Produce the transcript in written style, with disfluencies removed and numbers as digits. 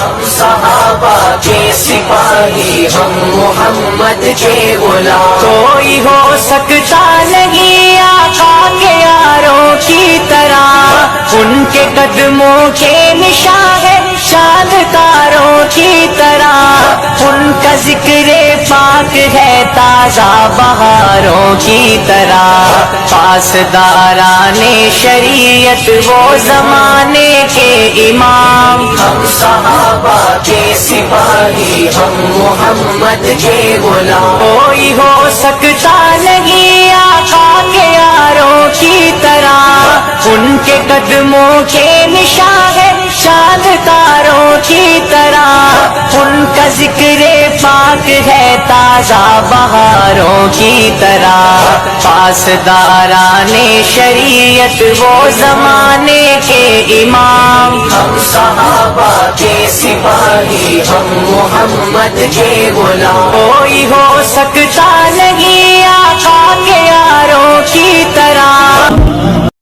ہم صحابہ کے سپاہی، ہم محمد کے غلام، کوئی ہو سکتا نہیں آقا کے یاروں کی طرح، ان کے قدموں کے نشان ہے چاند تاروں کی طرح، ان کا ذکر پاک ہے تازہ بہاروں کی طرح، پاسداران شریعت وہ زمانے کے امام، ہم صحابہ کے سپاہی، ہم محمد کے غلام، کوئی ہو سکتا نہیں آقا کے یاروں کی طرح، ان کے قدموں کے نشان ہے چاند تاروں کی طرح، ان کا ذکر پاک ہے تازہ بہاروں کی طرح، پاسداران شریعت وہ زمانے کے امام، ہم صحابہ کے سپاہی، ہم محمد کے غلام، کوئی ہو